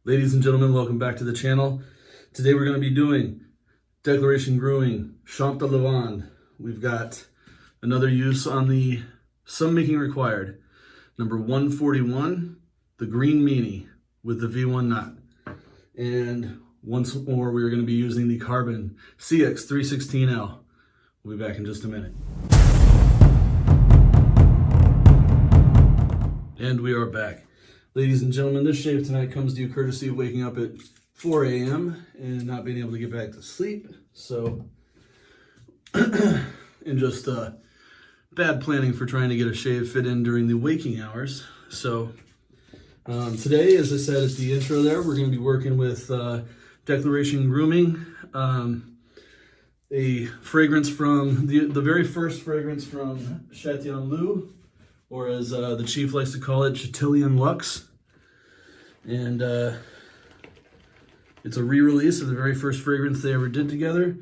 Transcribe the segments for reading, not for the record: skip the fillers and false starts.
Ladies and gentlemen, welcome back to the channel. Today we're going to be doing Declaration Grooming, Chapter Lavande. We've got another use on the Sun Making Required, number 141, the Green Meanie with the V1 knot. And once more, we're going to be using the Carbon CX-316L. We'll be back in just a minute. And we are back. Ladies and gentlemen, this shave tonight comes to you courtesy of waking up at 4 a.m. and not being able to get back to sleep. So, and just bad planning for trying to get a shave fit in during the waking hours. So, today, as I said at the intro there, we're going to be working with Declaration Grooming, a fragrance from, the very first fragrance from Chatillon Lou, or as the chief likes to call it, Chatillon Luxe. And it's a re-release of the very first fragrance they ever did together,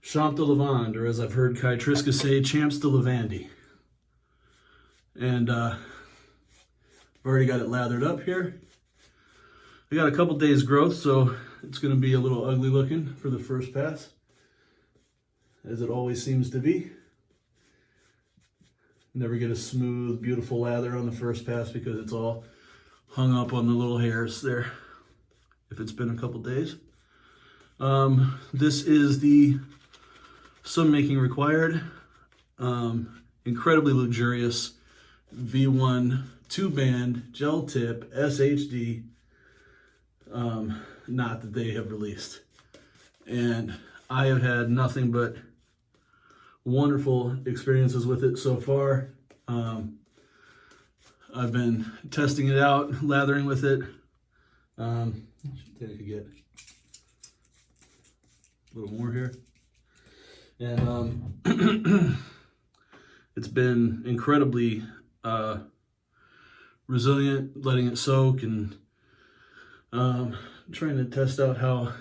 Champs de Lavande, or as I've heard Kai Triska say, Champs de Lavande. And I've already got it lathered up here. I got a couple days growth, so it's going to be a little ugly looking for the first pass, as it always seems to be. Never get a smooth, beautiful lather on the first pass because it's all hung up on the little hairs there if it's been a couple days. This is the Sun Making Required, incredibly luxurious V1 2-band gel tip SHD knot that they have released. And I have had nothing but wonderful experiences with it so far. I've been testing it out, lathering with it. I think I could get a little more here. And it's been incredibly resilient, letting it soak, and trying to test out how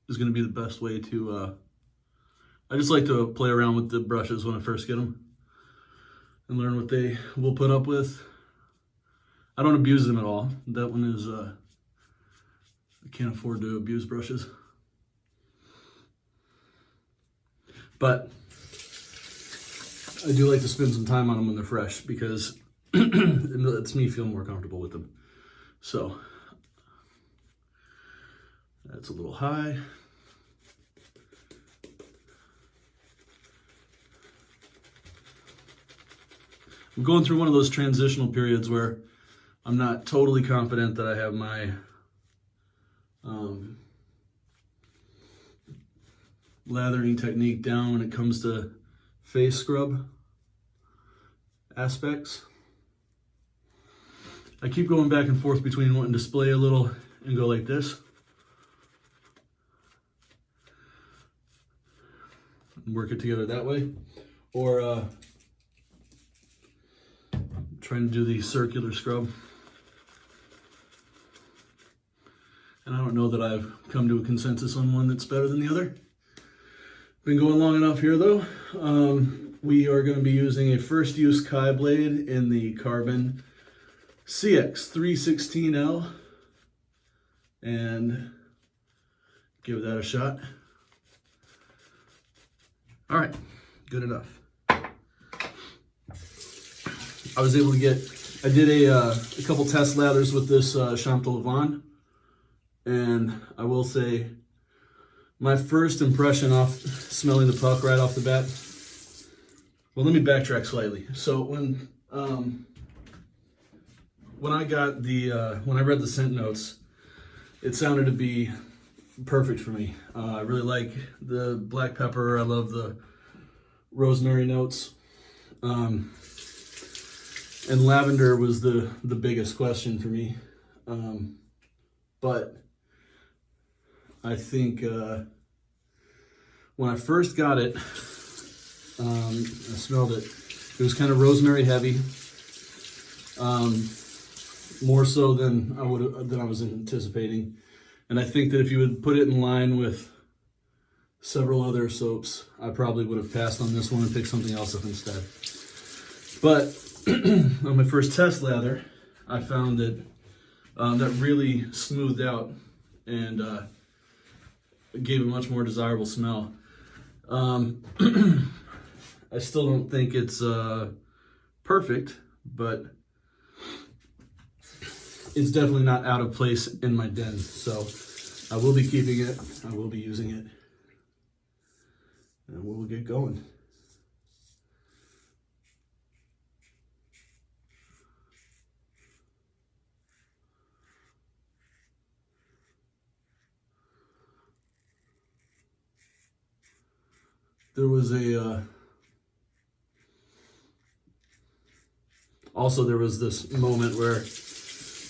is going to be the best way to I just like to play around with the brushes when I first get them and learn what they will put up with. I don't abuse them at all. That one is, I can't afford to abuse brushes. But I do like to spend some time on them when they're fresh because it lets me feel more comfortable with them. So that's a little high. I'm going through one of those transitional periods where I'm not totally confident that I have my lathering technique down when it comes to face scrub aspects. I keep going back and forth between wanting to splay a little and go like this, and work it together that way, or trying to do the circular scrub. And I don't know that I've come to a consensus on one that's better than the other. Been going long enough here though. We are going to be using a first use Kai blade in the Carbon CX-316L and give that a shot. All right, good enough. I was able to get, I did a couple test lathers with this Champs de Lavande, and I will say my first impression off smelling the puck right off the bat, well, let me backtrack slightly. So when I got the, when I read the scent notes, it sounded to be perfect for me. I really like the black pepper. I love the rosemary notes. And lavender was the biggest question for me. But I think when I first got it, I smelled it. It was kind of rosemary heavy, more so than I was anticipating. And I think that if you would put it in line with several other soaps, I probably would have passed on this one and picked something else up instead. But on my first test lather, I found that that really smoothed out and gave a much more desirable smell. I still don't think it's perfect, but it's definitely not out of place in my den. So I will be keeping it, I will be using it, and we'll get going. There was also there was this moment where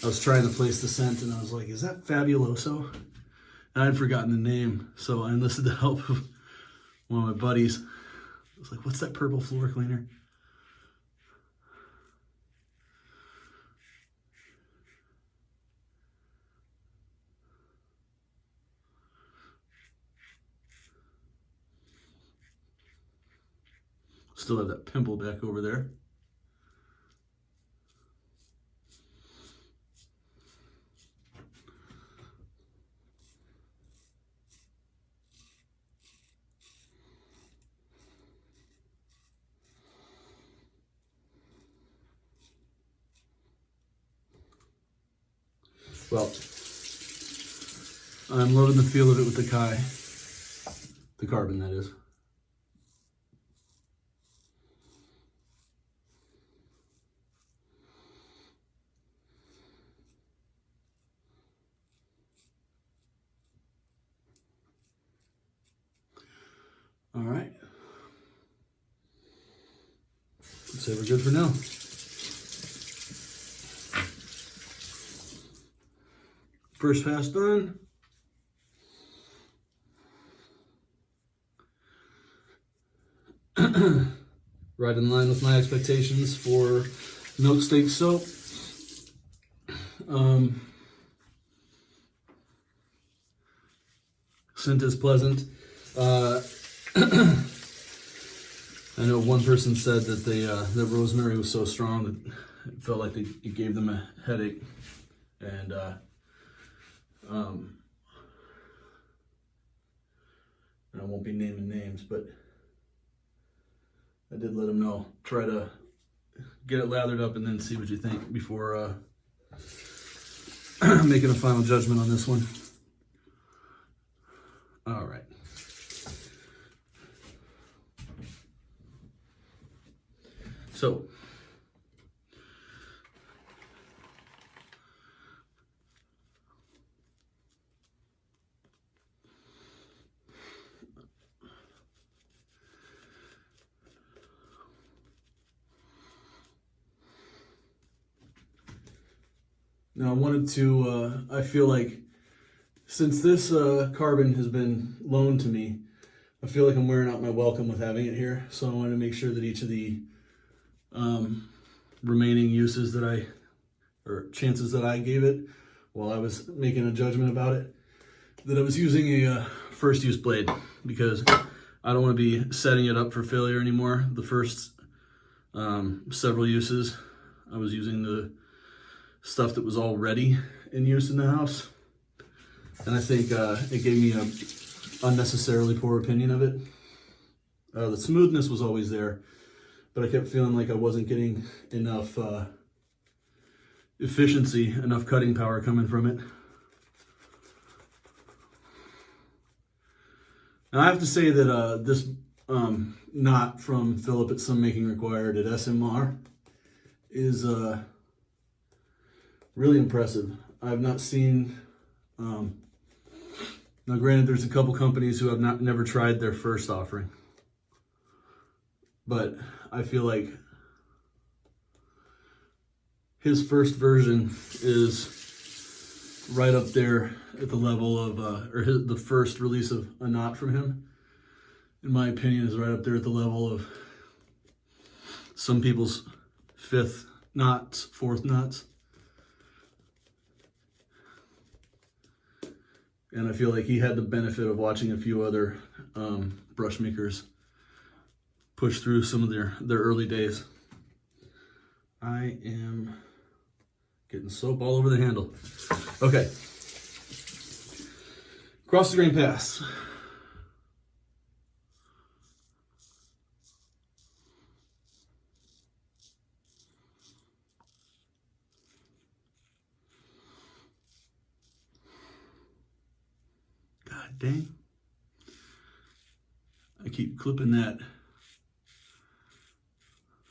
I was trying to place the scent and I was like, is that Fabuloso? And I'd forgotten the name, so I enlisted the help of one of my buddies. I was like, what's that purple floor cleaner? Still have that pimple back over there. Well, I'm loving the feel of it with the carbon, that is. All right. Let's say we're good for now. First pass done. Right in line with my expectations for milk steak soap. Scent is pleasant. I know one person said that that rosemary was so strong that it felt like it gave them a headache, and I won't be naming names, but I did let them know. Try to get it lathered up and then see what you think before making a final judgment on this one. All right. So, now I wanted to, I feel like since this carbon has been loaned to me, I feel like I'm wearing out my welcome with having it here. So I wanted to make sure that each of the remaining uses or chances that I gave it while I was making a judgment about it, that I was using a first use blade, because I don't want to be setting it up for failure anymore. The first several uses, I was using the stuff that was already in use in the house, and I think it gave me an unnecessarily poor opinion of it. The smoothness was always there, but I kept feeling like I wasn't getting enough efficiency, enough cutting power coming from it. Now I have to say that this knot from Philip at Some Making Required at SMR is really impressive. I've not seen, now granted there's a couple companies who have never tried their first offering, but I feel like his first version is right up there at the level of, the first release of a knot from him, in my opinion, is right up there at the level of some people's fourth knots. And I feel like he had the benefit of watching a few other brush makers push through some of their early days. I am Getting soap all over the handle. Okay. Cross the grain pass. God dang. I keep clipping that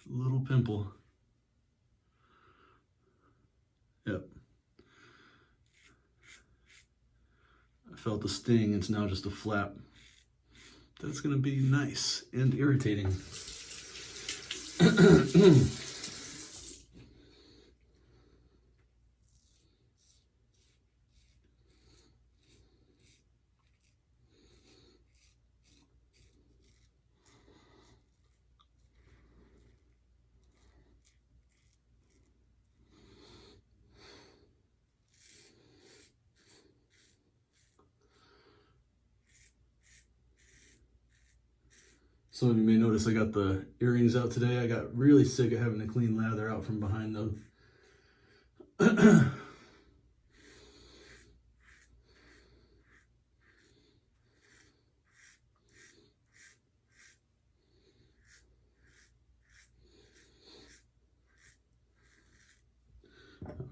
little pimple. Yep. I felt the sting. It's now just a flap. That's going to be nice and irritating. Some of you may notice I got the earrings out today. I got really sick of having to clean lather out from behind them.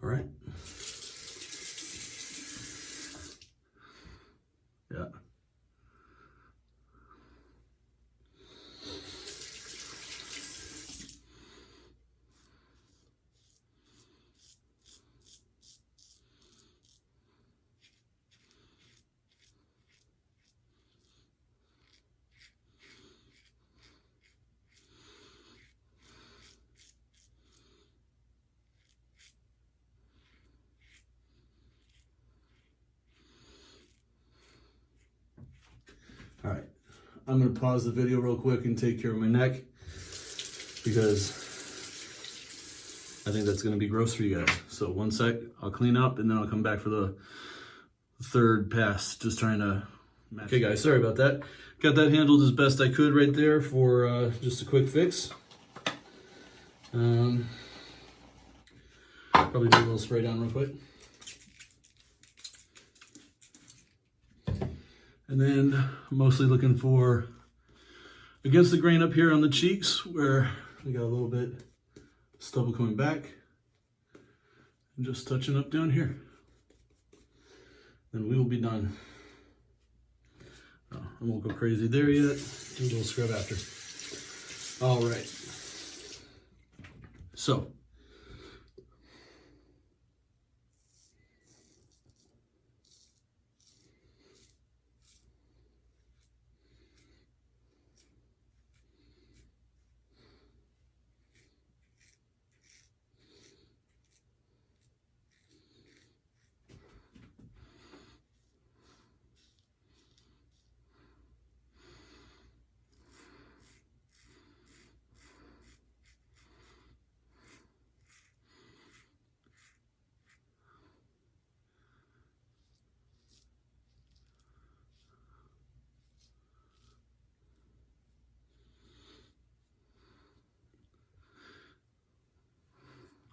All right. Yeah. All right, I'm gonna pause the video real quick and take care of my neck because I think that's gonna be gross for you guys. So one sec, I'll clean up and then I'll come back for the third pass, just trying to match. Okay guys, sorry about that. Got that handled as best I could right there for just a quick fix. Probably do a little spray down real quick. And then I'm mostly looking for against the grain up here on the cheeks where we got a little bit stubble coming back, and just touching up down here. Then we will be done. Oh, I won't go crazy there yet. Do a little scrub after. All right. So.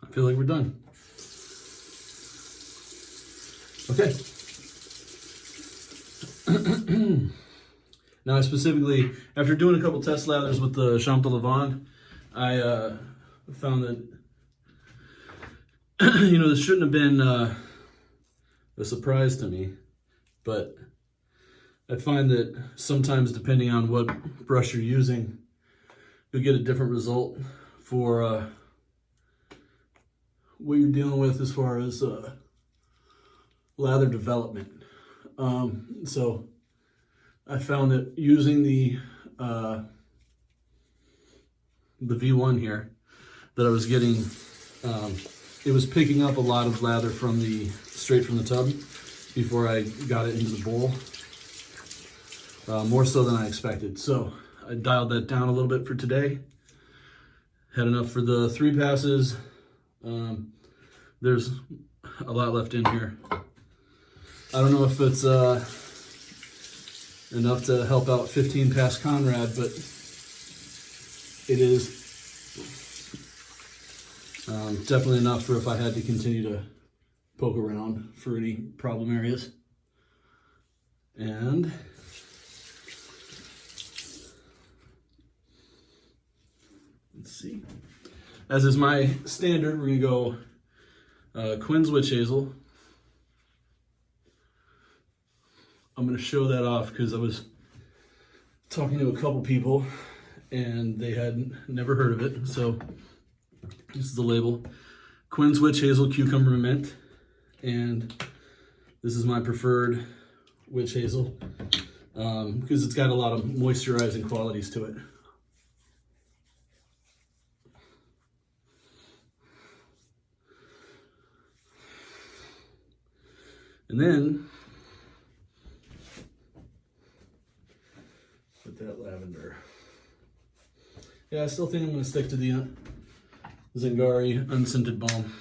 I feel like we're done. Okay. Now I specifically, after doing a couple test lathers with the Lavande, I found that, this shouldn't have been a surprise to me, but I find that sometimes depending on what brush you're using, you'll get a different result for what you're dealing with as far as lather development. So I found that using the V1 here, that I was getting, it was picking up a lot of lather from straight from the tub before I got it into the bowl, more so than I expected. So I dialed that down a little bit for today. Had enough for the 3 passes. There's a lot left in here. I don't know if it's enough to help out 15 pass Conrad, but it is. Definitely enough for if I had to continue to poke around for any problem areas. And let's see. As is my standard, we're gonna go Quinn's Witch Hazel. I'm gonna show that off because I was talking to a couple people and they had never heard of it. So this is the label. Quinn's Witch Hazel Cucumber Mint. And this is my preferred Witch Hazel because it's got a lot of moisturizing qualities to it. And then with that lavender. Yeah, I still think I'm going to stick to the Zingari unscented balm.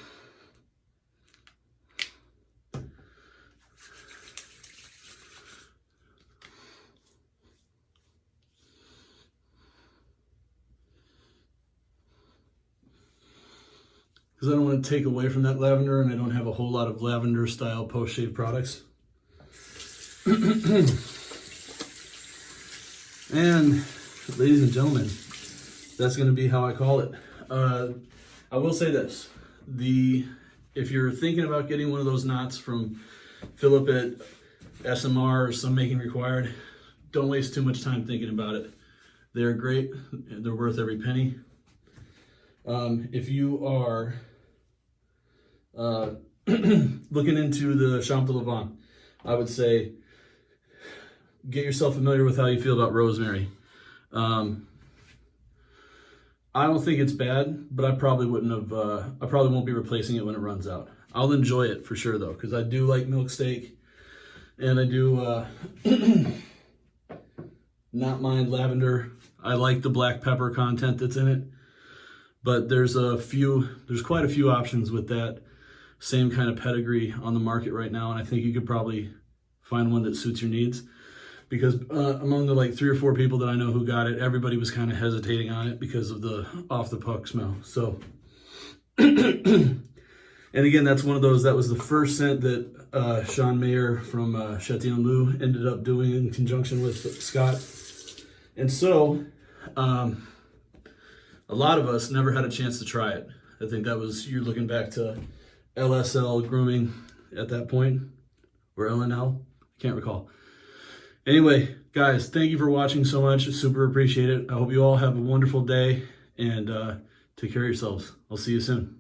Because I don't want to take away from that lavender, and I don't have a whole lot of lavender style post-shave products. And ladies and gentlemen, that's going to be how I call it. I will say this. If you're thinking about getting one of those knots from Philip at SMR or Some Making Required, don't waste too much time thinking about it. They're great. They're worth every penny. If you are looking into the Champ de Lavande, I would say get yourself familiar with how you feel about rosemary. I don't think it's bad, but I probably won't be replacing it when it runs out. I'll enjoy it for sure though, because I do like milk steak, and I do not mind lavender. I like the black pepper content that's in it, but there's quite a few options with that same kind of pedigree on the market right now, and I think you could probably find one that suits your needs. Because among the like 3 or 4 people that I know who got it, everybody was kind of hesitating on it because of the off the puck smell. So, and again, that's one of those, that was the first scent that Sean Mayer from Chatillon Lou ended up doing in conjunction with Scott. And so, a lot of us never had a chance to try it. I think that was, you're looking back to LSL Grooming at that point, or LNL, I can't recall. Anyway, guys, thank you for watching so much. I super appreciate it. I hope you all have a wonderful day, and take care of yourselves. I'll see you soon.